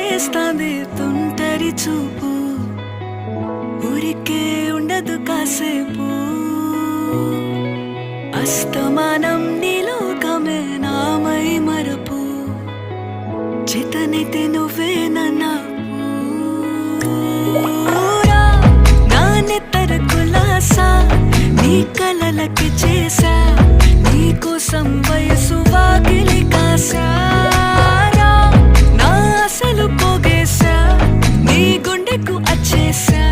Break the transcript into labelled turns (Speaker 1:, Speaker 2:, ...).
Speaker 1: చేస్తాంది తుంటరి చూపు, ఊరికే ఉండదు కాసేపు. అస్తమానం నీలోకమే నామై మరపు, చేతనైతే నువ్వే నన్నూరా. నా నెత్తర కులాసా నీ కలలకి చేసా, నీ కోసం వయసు వాకిలి కాసారా. నా అసలు పోగేశా, నీ గుండెకు అచ్చేసా.